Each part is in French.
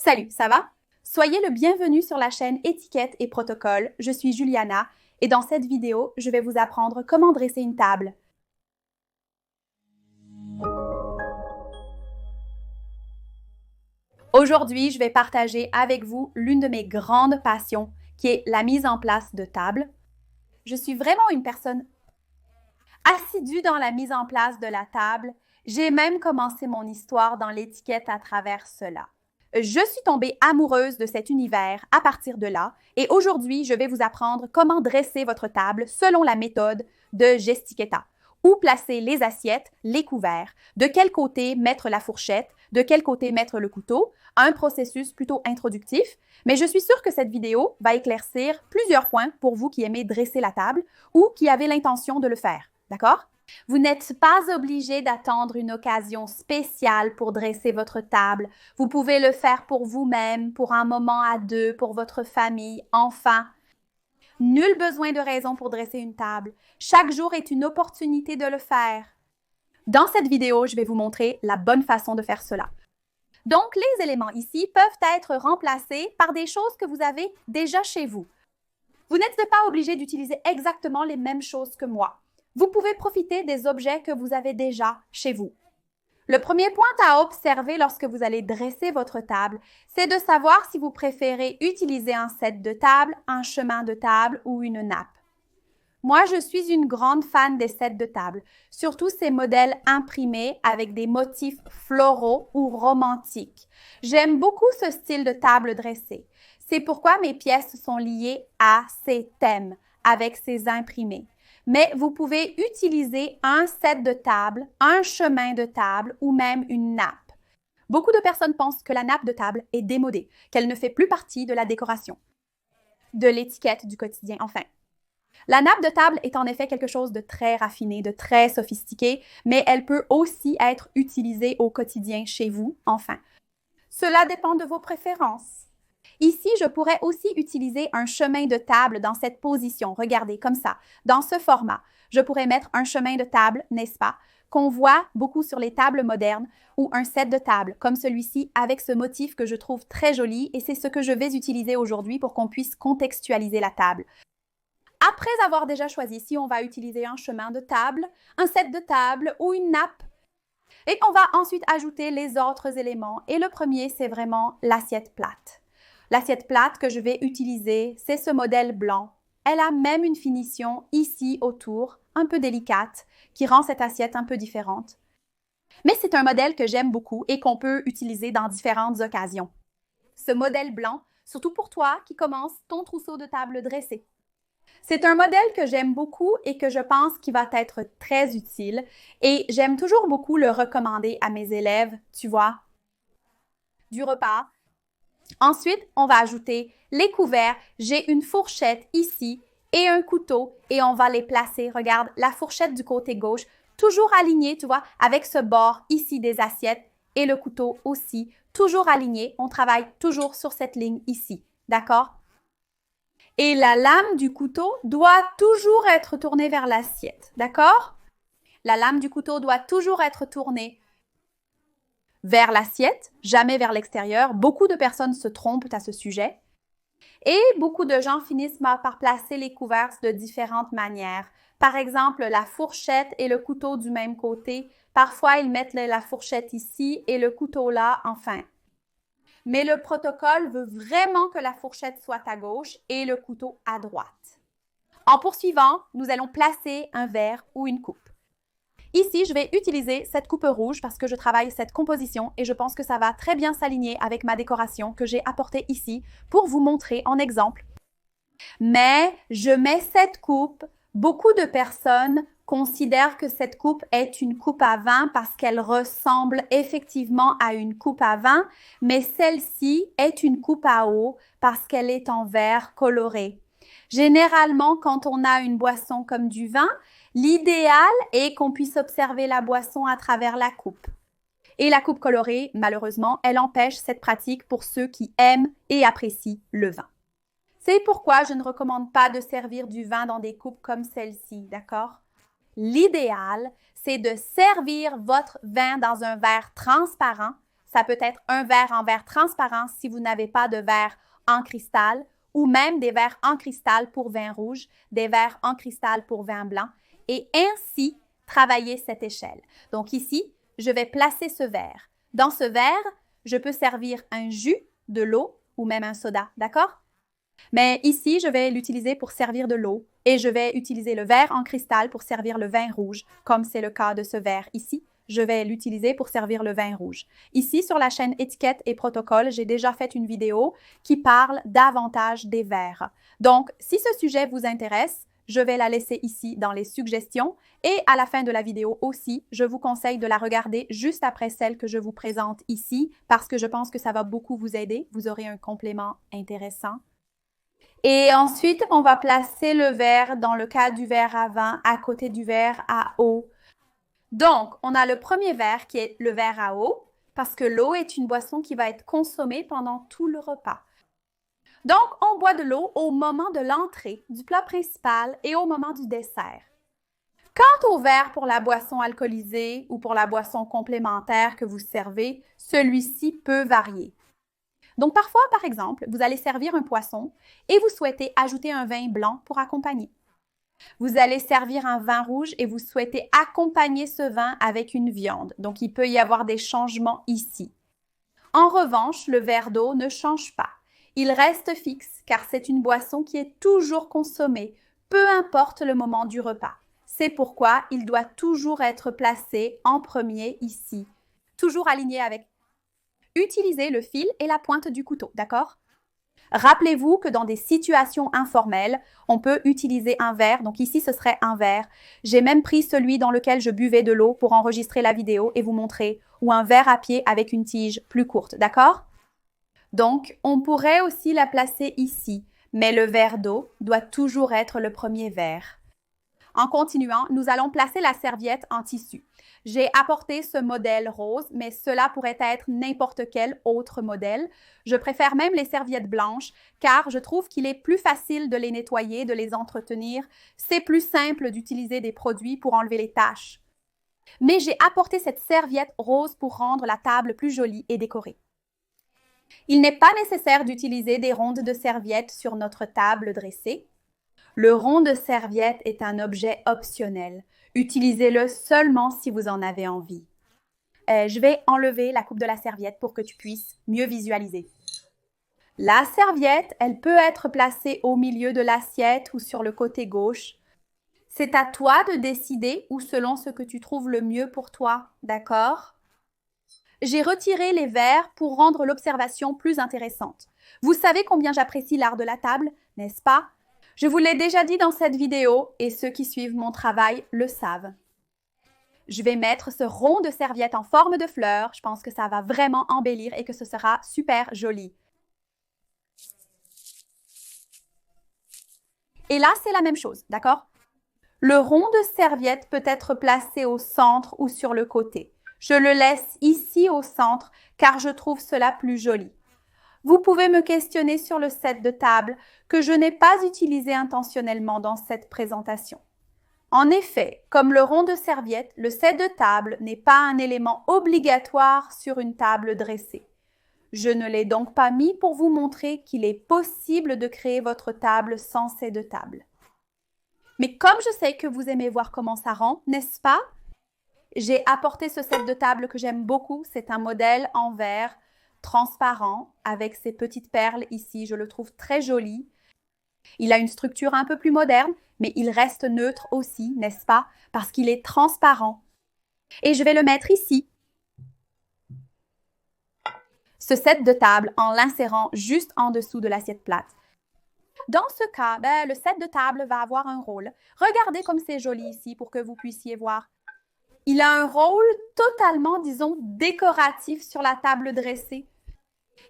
Salut, ça va? Soyez le bienvenu sur la chaîne Étiquette et Protocole. Je suis Juliana et dans cette vidéo, je vais vous apprendre comment dresser une table. Aujourd'hui, je vais partager avec vous l'une de mes grandes passions, qui est la mise en place de tables. Je suis vraiment une personne assidue dans la mise en place de la table. J'ai même commencé mon histoire dans l'étiquette à travers cela. Je suis tombée amoureuse de cet univers à partir de là et aujourd'hui, je vais vous apprendre comment dresser votre table selon la méthode de Gestiqueta. Où placer les assiettes, les couverts, de quel côté mettre la fourchette, de quel côté mettre le couteau, un processus plutôt introductif, mais je suis sûre que cette vidéo va éclaircir plusieurs points pour vous qui aimez dresser la table ou qui avez l'intention de le faire, d'accord? Vous n'êtes pas obligé d'attendre une occasion spéciale pour dresser votre table. Vous pouvez le faire pour vous-même, pour un moment à deux, pour votre famille, enfin. Nul besoin de raison pour dresser une table. Chaque jour est une opportunité de le faire. Dans cette vidéo, je vais vous montrer la bonne façon de faire cela. Donc, les éléments ici peuvent être remplacés par des choses que vous avez déjà chez vous. Vous n'êtes pas obligé d'utiliser exactement les mêmes choses que moi. Vous pouvez profiter des objets que vous avez déjà chez vous. Le premier point à observer lorsque vous allez dresser votre table, c'est de savoir si vous préférez utiliser un set de table, un chemin de table ou une nappe. Moi, je suis une grande fan des sets de table, surtout ces modèles imprimés avec des motifs floraux ou romantiques. J'aime beaucoup ce style de table dressée. C'est pourquoi mes pièces sont liées à ces thèmes, avec ces imprimés. Mais vous pouvez utiliser un set de table, un chemin de table ou même une nappe. Beaucoup de personnes pensent que la nappe de table est démodée, qu'elle ne fait plus partie de la décoration, de l'étiquette du quotidien, enfin. La nappe de table est en effet quelque chose de très raffiné, de très sophistiqué, mais elle peut aussi être utilisée au quotidien chez vous, enfin. Cela dépend de vos préférences. Ici, je pourrais aussi utiliser un chemin de table dans cette position. Regardez, comme ça, dans ce format. Je pourrais mettre un chemin de table, n'est-ce pas, qu'on voit beaucoup sur les tables modernes ou un set de table, comme celui-ci, avec ce motif que je trouve très joli et c'est ce que je vais utiliser aujourd'hui pour qu'on puisse contextualiser la table. Après avoir déjà choisi si on va utiliser un chemin de table, un set de table ou une nappe, et on va ensuite ajouter les autres éléments. Et le premier, c'est vraiment l'assiette plate. L'assiette plate que je vais utiliser, c'est ce modèle blanc. Elle a même une finition ici autour, un peu délicate, qui rend cette assiette un peu différente. Mais c'est un modèle que j'aime beaucoup et qu'on peut utiliser dans différentes occasions. Ce modèle blanc, surtout pour toi qui commences ton trousseau de table dressé. C'est un modèle que j'aime beaucoup et que je pense qu'il va être très utile et j'aime toujours beaucoup le recommander à mes élèves, tu vois, du repas. Ensuite, on va ajouter les couverts. J'ai une fourchette ici et un couteau et on va les placer. Regarde, la fourchette du côté gauche, toujours alignée, tu vois, avec ce bord ici des assiettes et le couteau aussi, toujours aligné. On travaille toujours sur cette ligne ici, d'accord? Et la lame du couteau doit toujours être tournée vers l'assiette, d'accord? La lame du couteau doit toujours être tournée vers l'assiette, jamais vers l'extérieur. Beaucoup de personnes se trompent à ce sujet. Et beaucoup de gens finissent par placer les couverts de différentes manières. Par exemple, la fourchette et le couteau du même côté. Parfois, ils mettent la fourchette ici et le couteau là, enfin. Mais le protocole veut vraiment que la fourchette soit à gauche et le couteau à droite. En poursuivant, nous allons placer un verre ou une coupe. Ici, je vais utiliser cette coupe rouge parce que je travaille cette composition et je pense que ça va très bien s'aligner avec ma décoration que j'ai apportée ici pour vous montrer en exemple. Mais je mets cette coupe, beaucoup de personnes considèrent que cette coupe est une coupe à vin parce qu'elle ressemble effectivement à une coupe à vin, mais celle-ci est une coupe à eau parce qu'elle est en verre coloré. Généralement, quand on a une boisson comme du vin, l'idéal est qu'on puisse observer la boisson à travers la coupe. Et la coupe colorée, malheureusement, elle empêche cette pratique pour ceux qui aiment et apprécient le vin. C'est pourquoi je ne recommande pas de servir du vin dans des coupes comme celle-ci, d'accord? L'idéal, c'est de servir votre vin dans un verre transparent. Ça peut être un verre en verre transparent si vous n'avez pas de verre en cristal, ou même des verres en cristal pour vin rouge, des verres en cristal pour vin blanc, et ainsi travailler cette échelle. Donc ici, je vais placer ce verre. Dans ce verre, je peux servir un jus, de l'eau ou même un soda, d'accord? Mais ici, je vais l'utiliser pour servir de l'eau et je vais utiliser le verre en cristal pour servir le vin rouge, comme c'est le cas de ce verre ici. Je vais l'utiliser pour servir le vin rouge. Ici, sur la chaîne Étiquette et Protocole, j'ai déjà fait une vidéo qui parle davantage des verres. Donc, si ce sujet vous intéresse, je vais la laisser ici dans les suggestions et à la fin de la vidéo aussi, je vous conseille de la regarder juste après celle que je vous présente ici parce que je pense que ça va beaucoup vous aider. Vous aurez un complément intéressant. Et ensuite, on va placer le verre dans le cas du verre à vin à côté du verre à eau. Donc, on a le premier verre qui est le verre à eau parce que l'eau est une boisson qui va être consommée pendant tout le repas. Donc, on boit de l'eau au moment de l'entrée, du plat principal et au moment du dessert. Quant au verre pour la boisson alcoolisée ou pour la boisson complémentaire que vous servez, celui-ci peut varier. Donc, parfois, par exemple, vous allez servir un poisson et vous souhaitez ajouter un vin blanc pour accompagner. Vous allez servir un vin rouge et vous souhaitez accompagner ce vin avec une viande. Donc, il peut y avoir des changements ici. En revanche, le verre d'eau ne change pas. Il reste fixe car c'est une boisson qui est toujours consommée, peu importe le moment du repas. C'est pourquoi il doit toujours être placé en premier ici, toujours aligné avec. Utilisez le fil et la pointe du couteau, d'accord? Rappelez-vous que dans des situations informelles, on peut utiliser un verre. Donc ici, ce serait un verre. J'ai même pris celui dans lequel je buvais de l'eau pour enregistrer la vidéo et vous montrer, ou un verre à pied avec une tige plus courte, d'accord? Donc, on pourrait aussi la placer ici, mais le verre d'eau doit toujours être le premier verre. En continuant, nous allons placer la serviette en tissu. J'ai apporté ce modèle rose, mais cela pourrait être n'importe quel autre modèle. Je préfère même les serviettes blanches car je trouve qu'il est plus facile de les nettoyer, de les entretenir. C'est plus simple d'utiliser des produits pour enlever les taches. Mais j'ai apporté cette serviette rose pour rendre la table plus jolie et décorée. Il n'est pas nécessaire d'utiliser des rondes de serviettes sur notre table dressée. Le rond de serviette est un objet optionnel. Utilisez-le seulement si vous en avez envie. Je vais enlever la coupe de la serviette pour que tu puisses mieux visualiser. La serviette, elle peut être placée au milieu de l'assiette ou sur le côté gauche. C'est à toi de décider ou selon ce que tu trouves le mieux pour toi, d'accord? J'ai retiré les verres pour rendre l'observation plus intéressante. Vous savez combien j'apprécie l'art de la table, n'est-ce pas? Je vous l'ai déjà dit dans cette vidéo et ceux qui suivent mon travail le savent. Je vais mettre ce rond de serviette en forme de fleur. Je pense que ça va vraiment embellir et que ce sera super joli. Et là, c'est la même chose, d'accord? Le rond de serviette peut être placé au centre ou sur le côté. Je le laisse ici au centre car je trouve cela plus joli. Vous pouvez me questionner sur le set de table que je n'ai pas utilisé intentionnellement dans cette présentation. En effet, comme le rond de serviette, le set de table n'est pas un élément obligatoire sur une table dressée. Je ne l'ai donc pas mis pour vous montrer qu'il est possible de créer votre table sans set de table. Mais comme je sais que vous aimez voir comment ça rend, n'est-ce pas? J'ai apporté ce set de table que j'aime beaucoup. C'est un modèle en verre transparent avec ces petites perles ici. Je le trouve très joli. Il a une structure un peu plus moderne, mais il reste neutre aussi, n'est-ce pas? Parce qu'il est transparent. Et je vais le mettre ici. Ce set de table en l'insérant juste en dessous de l'assiette plate. Dans ce cas, le set de table va avoir un rôle. Regardez comme c'est joli ici pour que vous puissiez voir. Il a un rôle totalement, disons, décoratif sur la table dressée.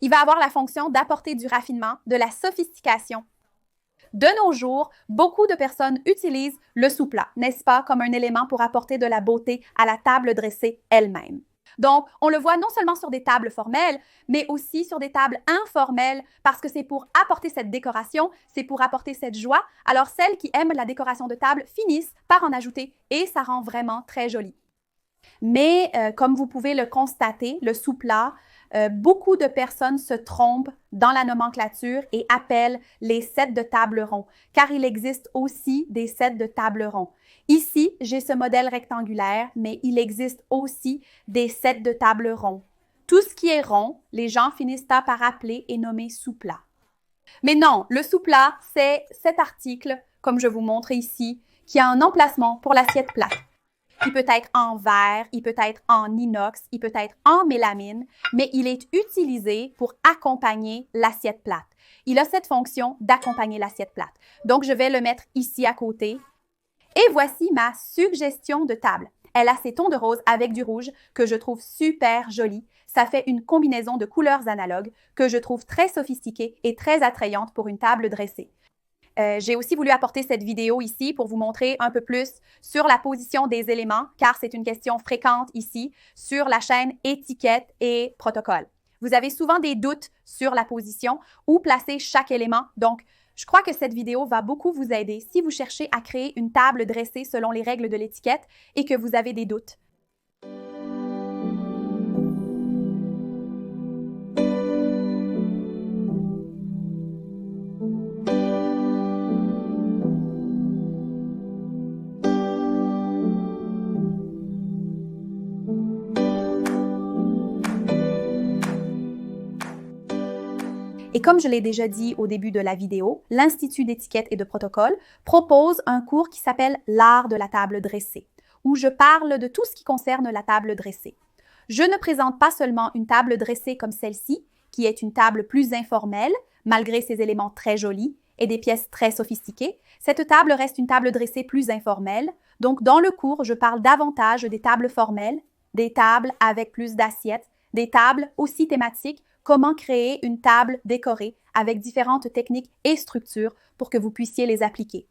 Il va avoir la fonction d'apporter du raffinement, de la sophistication. De nos jours, beaucoup de personnes utilisent le sous-plat, n'est-ce pas, comme un élément pour apporter de la beauté à la table dressée elle-même. Donc, on le voit non seulement sur des tables formelles, mais aussi sur des tables informelles, parce que c'est pour apporter cette décoration, c'est pour apporter cette joie. Alors, celles qui aiment la décoration de table finissent par en ajouter et ça rend vraiment très joli. Mais comme vous pouvez le constater, le sous-plat, beaucoup de personnes se trompent dans la nomenclature et appellent les sets de table rond, car il existe aussi des sets de table rond. Ici, j'ai ce modèle rectangulaire, mais il existe aussi des sets de table rond. Tout ce qui est rond, les gens finissent par appeler et nommer sous-plat. Mais non, le sous-plat, c'est cet article, comme je vous montre ici, qui a un emplacement pour l'assiette plate. Il peut être en verre, il peut être en inox, il peut être en mélamine, mais il est utilisé pour accompagner l'assiette plate. Il a cette fonction d'accompagner l'assiette plate. Donc, je vais le mettre ici à côté. Et voici ma suggestion de table. Elle a ses tons de rose avec du rouge que je trouve super joli. Ça fait une combinaison de couleurs analogues que je trouve très sophistiquée et très attrayante pour une table dressée. J'ai aussi voulu apporter cette vidéo ici pour vous montrer un peu plus sur la position des éléments, car c'est une question fréquente ici sur la chaîne étiquette et protocole. Vous avez souvent des doutes sur la position, où placer chaque élément. Donc, je crois que cette vidéo va beaucoup vous aider si vous cherchez à créer une table dressée selon les règles de l'étiquette et que vous avez des doutes. Et comme je l'ai déjà dit au début de la vidéo, l'Institut d'étiquette et de protocole propose un cours qui s'appelle l'art de la table dressée, où je parle de tout ce qui concerne la table dressée. Je ne présente pas seulement une table dressée comme celle-ci, qui est une table plus informelle, malgré ses éléments très jolis et des pièces très sophistiquées. Cette table reste une table dressée plus informelle. Donc, dans le cours, je parle davantage des tables formelles, des tables avec plus d'assiettes, des tables aussi thématiques, comment créer une table décorée avec différentes techniques et structures pour que vous puissiez les appliquer.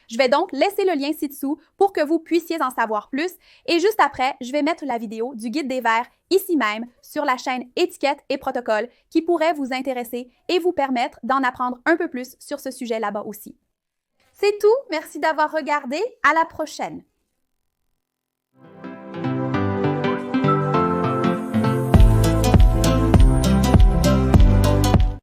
Je vais donc laisser le lien ci-dessous pour que vous puissiez en savoir plus et juste après, je vais mettre la vidéo du guide des verres ici même sur la chaîne Étiquette et Protocole qui pourrait vous intéresser et vous permettre d'en apprendre un peu plus sur ce sujet là-bas aussi. C'est tout, merci d'avoir regardé, à la prochaine!